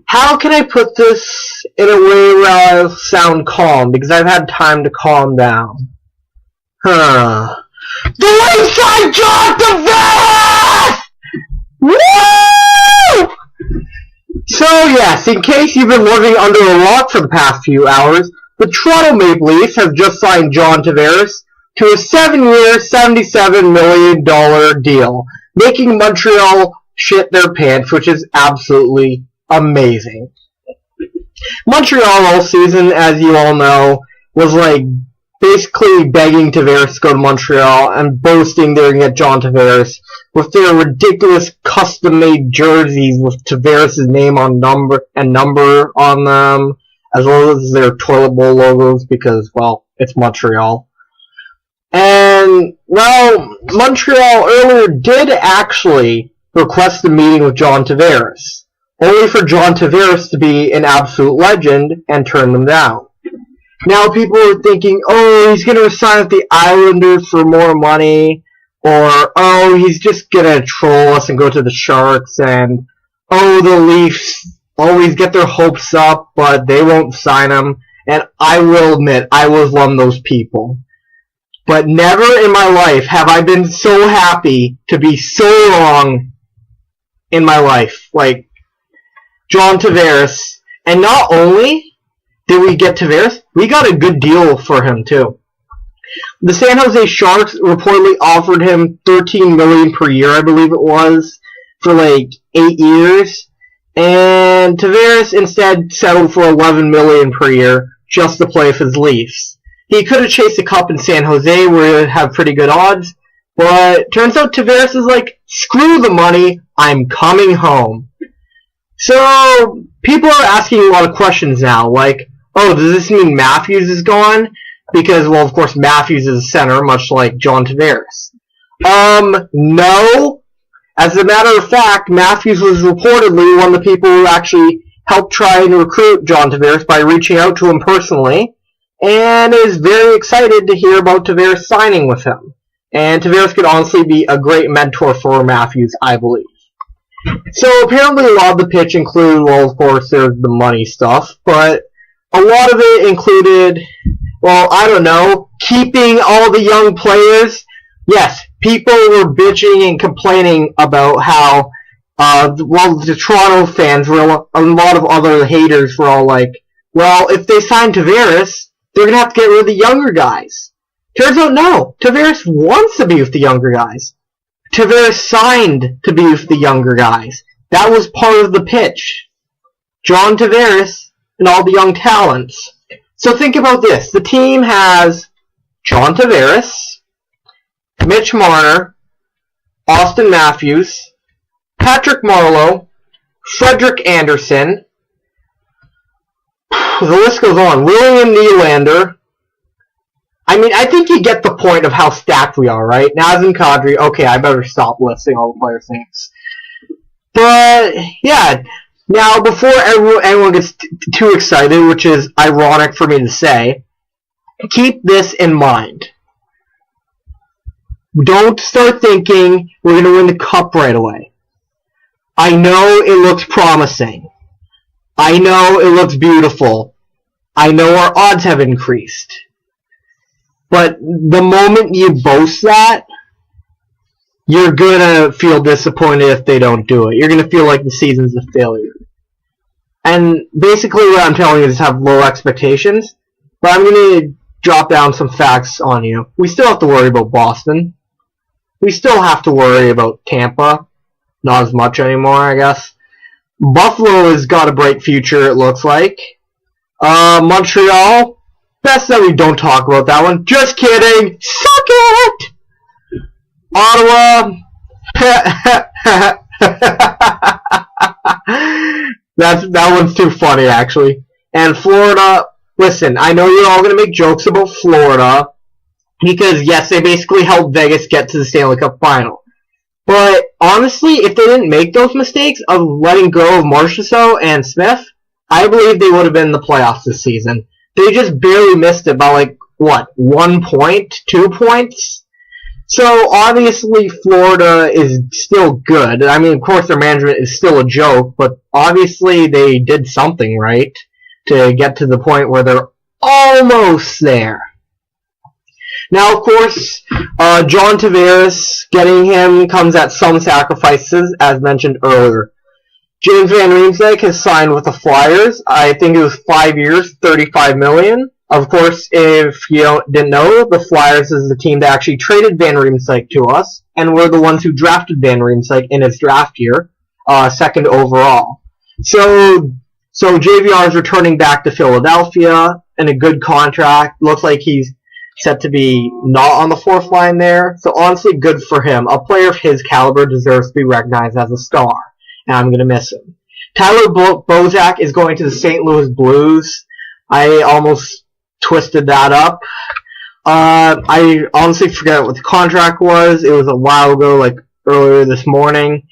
How can I put this in a way where I sound calm? Because I've had time to calm down. The Leafs signed John Tavares! Woo! So yes, in case you've been living under a rock for the past few hours, the Toronto Maple Leafs have just signed John Tavares to a 7-year, $77 million deal, making Montreal shit their pants, which is absolutely amazing. Montreal all season, as you all know, was like basically begging Tavares to go to Montreal and boasting they're going to get John Tavares with their ridiculous custom-made jerseys with Tavares' name on number on them, as well as their toilet bowl logos because, well, it's Montreal. And, well, Montreal earlier did actually request a meeting with John Tavares, only for John Tavares to be an absolute legend and turn them down. Now people are thinking, oh, he's going to sign with the Islanders for more money, or, oh, he's just going to troll us and go to the Sharks, and, oh, the Leafs always get their hopes up, but they won't sign him. And I will admit, I was one of those people. But never in my life have I been so happy to be so wrong in my life. Like, John Tavares. And not only did we get Tavares, we got a good deal for him, too. The San Jose Sharks reportedly offered him $13 million per year, I believe it was, for like 8 years. And Tavares instead settled for $11 million per year just to play for his Leafs. He could have chased a cup in San Jose where he would have pretty good odds, but turns out Tavares is like, screw the money, I'm coming home. So, people are asking a lot of questions now, like, oh, does this mean Matthews is gone? Because, well, of course, Matthews is a center, much like John Tavares. No. As a matter of fact, Matthews was reportedly one of the people who actually helped try and recruit John Tavares by reaching out to him personally, and is very excited to hear about Tavares signing with him. And Tavares could honestly be a great mentor for Matthews, I believe. So apparently a lot of the pitch included, well, of course, there's the money stuff, but a lot of it included, well, I don't know, keeping all the young players. Yes, people were bitching and complaining about how, the Toronto fans were, a lot of other haters were all like, well, if they sign Tavares, they're going to have to get rid of the younger guys. Turns out, no. Tavares wants to be with the younger guys. Tavares signed to be with the younger guys. That was part of the pitch. John Tavares and all the young talents. So think about this. The team has John Tavares, Mitch Marner, Austin Matthews, Patrick Marleau, Frederick Anderson. The list goes on. William Nylander. I mean, I think you get the point of how stacked we are, right? Nazem Kadri. Okay, I better stop listing all the players' names. But, yeah. Now, before anyone gets too excited, which is ironic for me to say, keep this in mind. Don't start thinking we're going to win the cup right away. I know it looks promising. I know it looks beautiful. I know our odds have increased. But the moment you boast that, you're going to feel disappointed if they don't do it. You're going to feel like the season's a failure. And basically what I'm telling you is have low expectations. But I'm going to drop down some facts on you. We still have to worry about Boston. We still have to worry about Tampa. Not as much anymore, I guess. Buffalo has got a bright future, it looks like. Montreal, best that we don't talk about that one. Just kidding. Suck it! Ottawa. That one's too funny, actually. And Florida, listen, I know you're all going to make jokes about Florida, because, yes, they basically helped Vegas get to the Stanley Cup final. But, honestly, if they didn't make those mistakes of letting go of Marchessault and Smith, I believe they would have been in the playoffs this season. They just barely missed it by, 1 point, 2 points? So obviously Florida is still good. I mean, of course their management is still a joke, but obviously they did something right to get to the point where they're almost there. Now, of course, John Tavares, getting him comes at some sacrifices, as mentioned earlier. James Van Riemsdyk has signed with the Flyers. I think it was 5 years, $35 million. Of course, if you didn't know, the Flyers is the team that actually traded Van Riemsdyk to us, and we're the ones who drafted Van Riemsdyk in his draft year, second overall. So JVR is returning back to Philadelphia in a good contract. Looks like he's set to be not on the fourth line there. So honestly, good for him. A player of his caliber deserves to be recognized as a star, and I'm going to miss him. Tyler Bozak is going to the St. Louis Blues. I almost twisted that up. I honestly forget what the contract was. It was a while ago, like earlier this morning.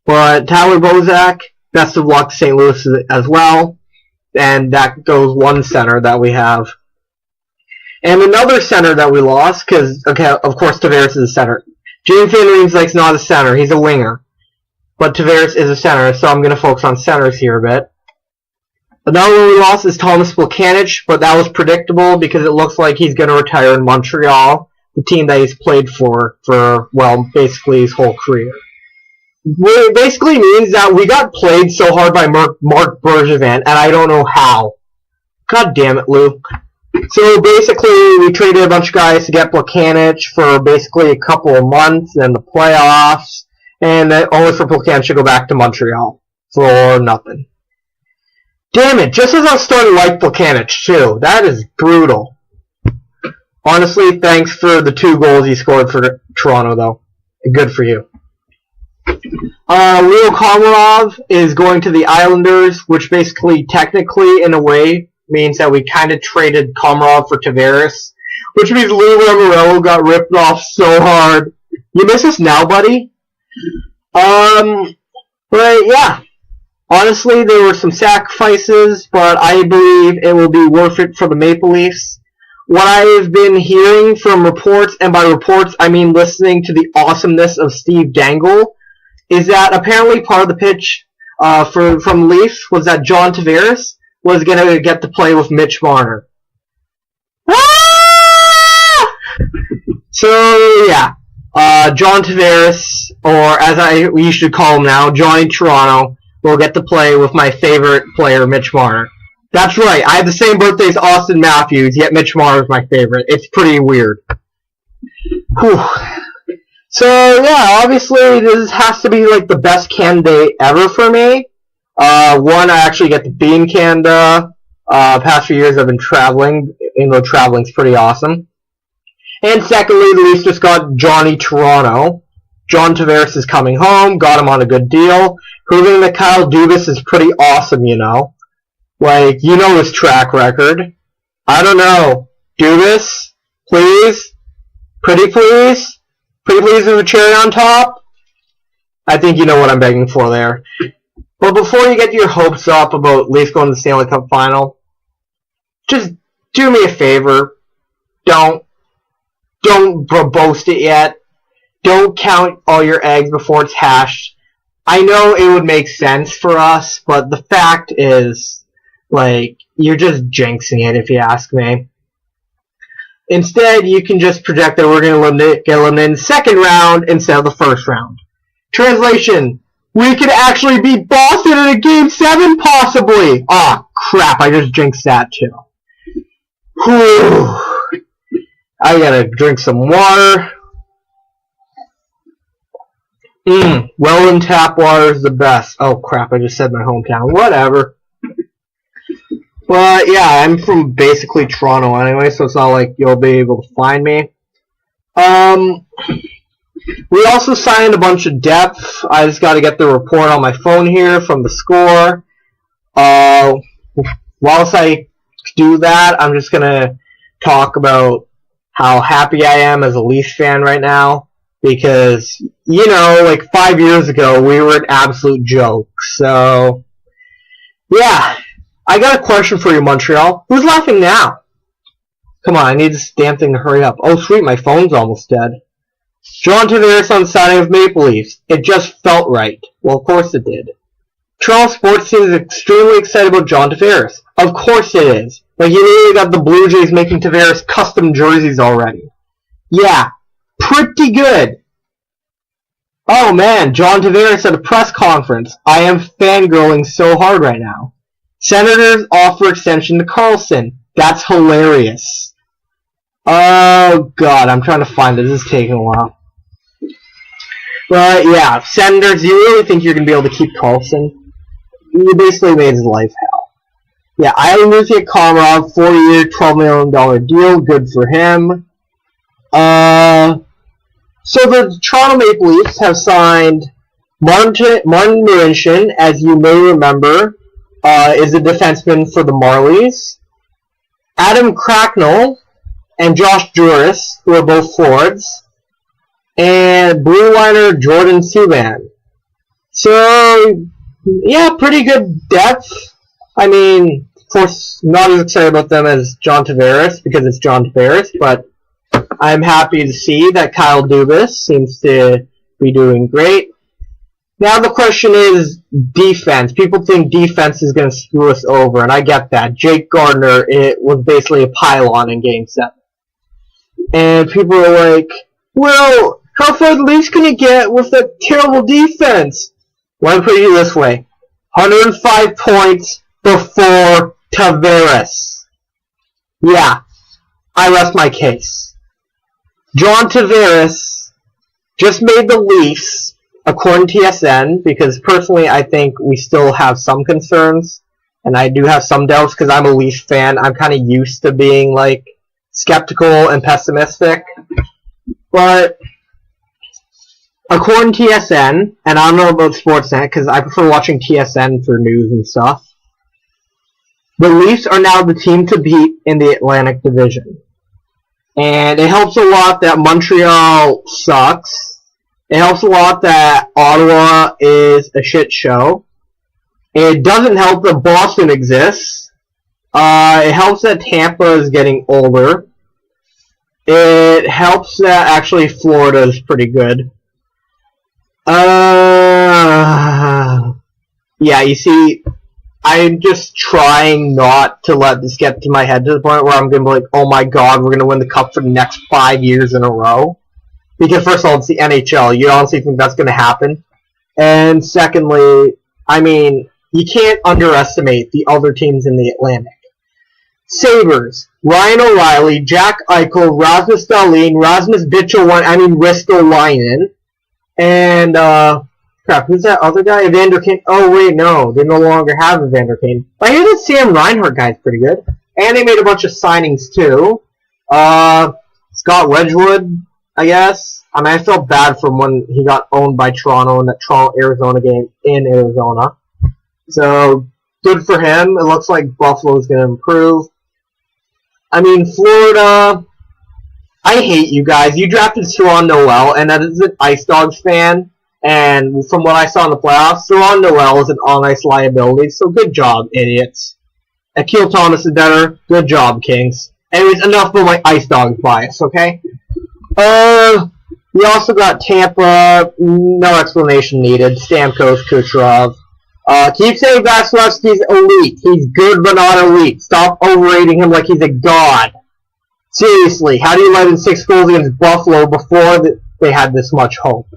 But Tyler Bozak, best of luck to St. Louis as well. And that goes one center that we have. And another center that we lost, because, okay, of course Tavares is a center. James Van Riemsdyk's not a center, he's a winger. But Tavares is a center, so I'm going to focus on centers here a bit. Another one we lost is Thomas Plekanec, but that was predictable because it looks like he's going to retire in Montreal, the team that he's played for, well, basically his whole career. It basically means that we got played so hard by Mark Bergevin, and I don't know how. God damn it, Luke. So basically, we traded a bunch of guys to get Plekanec for basically a couple of months, and the playoffs, and then only for Plekanec to go back to Montreal for nothing. Damn it, just as I was starting to like Plekanec, too. That is brutal. Honestly, thanks for the 2 goals he scored for Toronto, though. Good for you. Leo Komarov is going to the Islanders, which basically, technically, in a way, means that we kind of traded Komarov for Tavares, which means Lou Lamoriello got ripped off so hard. You miss us now, buddy? But yeah. Honestly, there were some sacrifices, but I believe it will be worth it for the Maple Leafs. What I've been hearing from reports, and by reports I mean listening to the awesomeness of Steve Dangle, is that apparently part of the pitch from Leafs was that John Tavares was going to get to play with Mitch Marner. Ah! So, yeah. John Tavares, or as we should call him now, Johnny Toronto, will get to play with my favorite player, Mitch Marner. That's right, I have the same birthday as Austin Matthews, yet Mitch Marner is my favorite. It's pretty weird. Whew. So, yeah, obviously this has to be like the best candidate ever for me. One, I actually get to be in Canada. Past few years I've been traveling, even though traveling's pretty awesome. And secondly, the Leafs just got Johnny Toronto. John Tavares is coming home, got him on a good deal. Proving that Kyle Dubas is pretty awesome, you know. Like, you know his track record. I don't know. Dubas, please? Pretty please? Pretty please with a cherry on top? I think you know what I'm begging for there. But before you get your hopes up about Leafs going to the Stanley Cup Final, just do me a favor. Don't boast it yet. Don't count all your eggs before it's hatched. I know it would make sense for us, but the fact is, like, you're just jinxing it if you ask me. Instead, you can just project that we're going to get eliminated in the second round instead of the first round. Translation, we could actually beat Boston in a Game 7, possibly! Aw, crap, I just jinxed that too. Whew. I gotta drink some water. Welland tap water is the best. Oh crap, I just said my hometown. Whatever. But yeah, I'm from basically Toronto anyway, so it's not like you'll be able to find me. We also signed a bunch of depth. I just gotta get the report on my phone here from the score. Whilst I do that, I'm just gonna talk about how happy I am as a Leafs fan right now. Because, you know, like 5 years ago, we were an absolute joke. So, yeah. I got a question for you, Montreal. Who's laughing now? Come on, I need this damn thing to hurry up. Oh, sweet, my phone's almost dead. John Tavares on signing of Maple Leafs. It just felt right. Well, of course it did. Toronto sports team is extremely excited about John Tavares. Of course it is. Like, you literally got the Blue Jays making Tavares custom jerseys already. Yeah, pretty good. Oh man, John Tavares at a press conference. I am fangirling so hard right now. Senators offer extension to Carlson. That's hilarious. Oh god, I'm trying to find it. This is taking a while. But yeah, Senators, you really think you're going to be able to keep Carlson? You basically made his life hell. Yeah, Islanders Komarov, 4-year, $12 million deal. Good for him. So the Toronto Maple Leafs have signed Martin Marincin, as you may remember, is a defenseman for the Marlies. Adam Cracknell and Josh Juris, who are both forwards. And blue liner Jordan Subban. So, yeah, pretty good depth. I mean, of course, not as excited about them as John Tavares, because it's John Tavares, but I'm happy to see that Kyle Dubas seems to be doing great. Now the question is defense. People think defense is going to screw us over, and I get that. Jake Gardiner, it was basically a pylon in Game 7. And people are like, well, how far the Leafs can you get with that terrible defense? Well, I'll put it this way. 105 points before Tavares. Yeah, I rest my case. John Tavares just made the Leafs, according to TSN, because personally I think we still have some concerns, and I do have some doubts because I'm a Leafs fan. I'm kind of used to being, like, skeptical and pessimistic. But according to TSN, and I don't know about Sportsnet because I prefer watching TSN for news and stuff, the Leafs are now the team to beat in the Atlantic Division. And it helps a lot that Montreal sucks. It helps a lot that Ottawa is a shit show. It doesn't help that Boston exists. It helps that Tampa is getting older. It helps that actually Florida is pretty good. Yeah, you see, I'm just trying not to let this get to my head to the point where I'm going to be like, oh my god, we're going to win the Cup for the next 5 years in a row. Because first of all, it's the NHL. You honestly think that's going to happen? And secondly, I mean, you can't underestimate the other teams in the Atlantic. Sabres, Ryan O'Reilly, Jack Eichel, Rasmus Dahlin, Rasmus Ristolainen, and, crap, who's that other guy? Evander Kane. Oh, wait, no. They no longer have Evander Kane. I hear that Sam Reinhart guy's pretty good. And they made a bunch of signings, too. Scott Wedgwood, I guess. I mean, I felt bad for him when he got owned by Toronto in that Toronto-Arizona game in Arizona. So, good for him. It looks like Buffalo's going to improve. I mean, Florida, I hate you guys. You drafted Saron Noel, and that is an Ice Dogs fan. And from what I saw in the playoffs, Saron Noel is an on-ice liability, so good job, idiots. Akil Thomas is better. Good job, Kings. Anyways, enough of my Ice Dogs bias, okay? We also got Tampa, no explanation needed. Stamkos, Kucherov. Keep saying Vasilevsky's elite. He's good but not elite. Stop overrating him like he's a god. Seriously, how do you let in 6 goals against Buffalo before they had this much hope?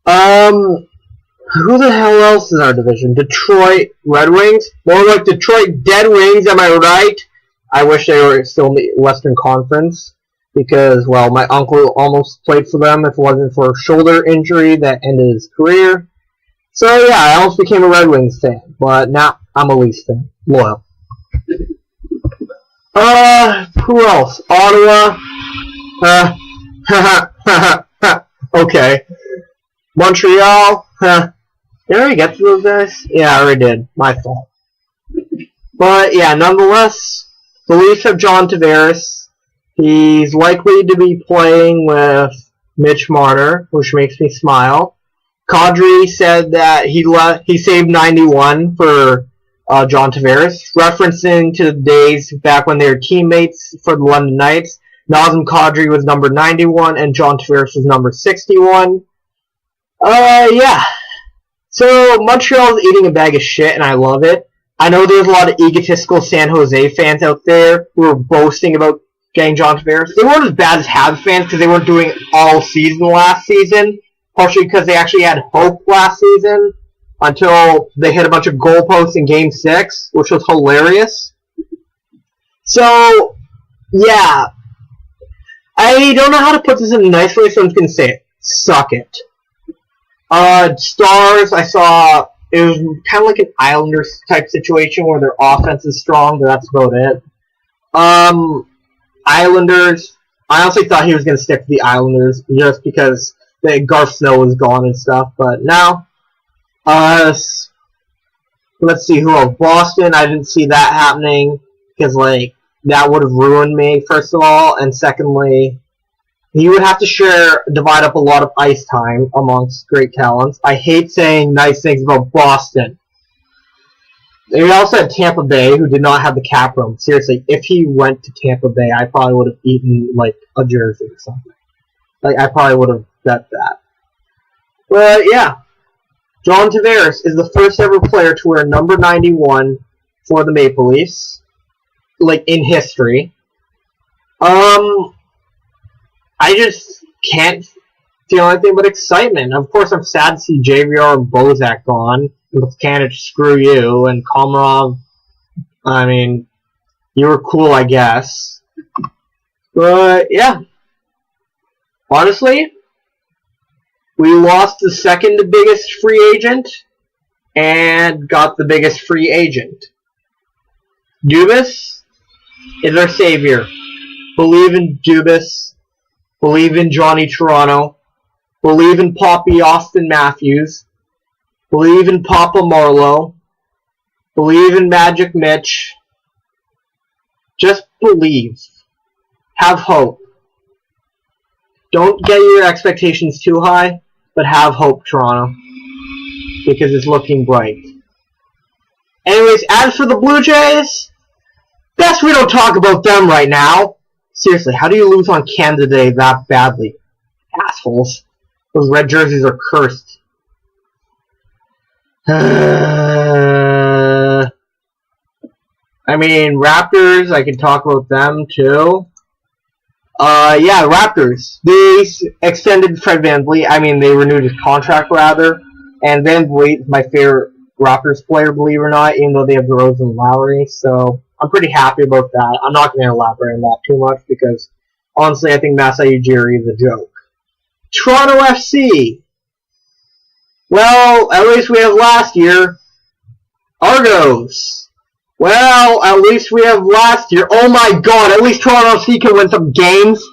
Who the hell else is our division? Detroit Red Wings? More like Detroit Dead Wings, am I right? I wish they were still in the Western Conference, because, well, my uncle almost played for them if it wasn't for a shoulder injury that ended his career. So, yeah, I almost became a Red Wings fan, but now I'm a Leafs fan. Loyal. Who else? Ottawa? Okay. Montreal? Did I already get to those guys? Yeah, I already did. My fault. But, yeah, nonetheless, the Leafs have John Tavares. He's likely to be playing with Mitch Marner, which makes me smile. Kadri said that he saved 91 for John Tavares, referencing to the days back when they were teammates for the London Knights. Nazem Kadri was number 91, and John Tavares was number 61. Yeah. So, Montreal's eating a bag of shit, and I love it. I know there's a lot of egotistical San Jose fans out there who are boasting about getting John Tavares. They weren't as bad as Habs fans because they weren't doing it all season last season, partially because they actually had hope last season until they hit a bunch of goalposts in Game 6, which was hilarious. So, yeah. I don't know how to put this in a nice way, so I'm just going to say it. Suck it. Stars, I saw, it was kind of like an Islanders type situation where their offense is strong, but that's about it. Islanders, I honestly thought he was going to stick to the Islanders just because Garth Snow was gone and stuff, but now, let's see who else. Boston, I didn't see that happening because, like, that would have ruined me, first of all, and secondly, he would have to divide up a lot of ice time amongst great talents. I hate saying nice things about Boston. They also had Tampa Bay, who did not have the cap room. Seriously, if he went to Tampa Bay, I probably would have eaten, like, a jersey or something. Like, I probably would have bet that. But, yeah. John Tavares is the first ever player to wear number 91 for the Maple Leafs. Like, in history. I just can't feel anything but excitement. Of course, I'm sad to see JVR and Bozak gone. Canich, screw you. And Komarov, I mean, you were cool, I guess. But, yeah. Honestly, we lost the second biggest free agent and got the biggest free agent. Dubas is our savior. Believe in Dubas. Believe in Johnny Toronto. Believe in Poppy Austin Matthews. Believe in Papa Marlowe. Believe in Magic Mitch. Just believe. Have hope. Don't get your expectations too high, but have hope, Toronto. Because it's looking bright. Anyways, as for the Blue Jays, best we don't talk about them right now. Seriously, how do you lose on Canada Day that badly? Assholes. Those red jerseys are cursed. I mean, Raptors, I can talk about them too. Yeah, Raptors. They extended Fred VanVleet. I mean, they renewed his contract, rather. And VanVleet is my favorite Raptors player, believe it or not, even though they have DeRozan and Lowry. So, I'm pretty happy about that. I'm not going to elaborate on that too much because, honestly, I think Masai Ujiri is a joke. Toronto FC. Well, at least we have last year. Argos. Well, at least we have last year. Oh my god, at least Toronto FC can win some games.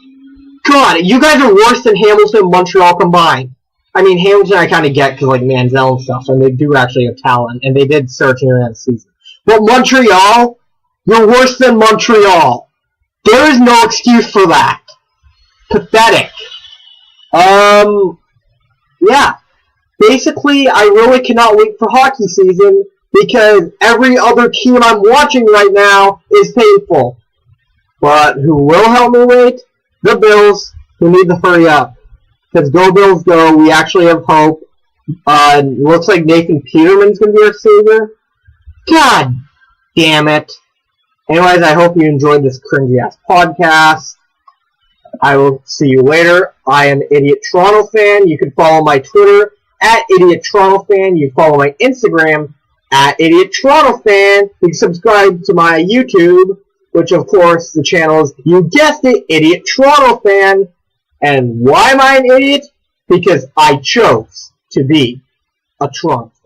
God, you guys are worse than Hamilton and Montreal combined. I mean, Hamilton I kind of get because, like, Manziel and stuff, and they do actually have talent, and they did search in the season. But Montreal, you're worse than Montreal. There is no excuse for that. Pathetic. Yeah. Basically, I really cannot wait for hockey season because every other team I'm watching right now is painful. But who will help me wait? The Bills, who need to hurry up. Because go Bills go, we actually have hope. Looks like Nathan Peterman's going to be our savior. God damn it. Anyways, I hope you enjoyed this cringy-ass podcast. I will see you later. I am Idiot Toronto Fan. You can follow my Twitter at Idiot Toronto Fan. You can follow my Instagram at Idiot Toronto Fan. You can subscribe to my YouTube, which of course the channel is, you guessed it, Idiot Toronto Fan. And why am I an idiot? Because I chose to be a Toronto fan.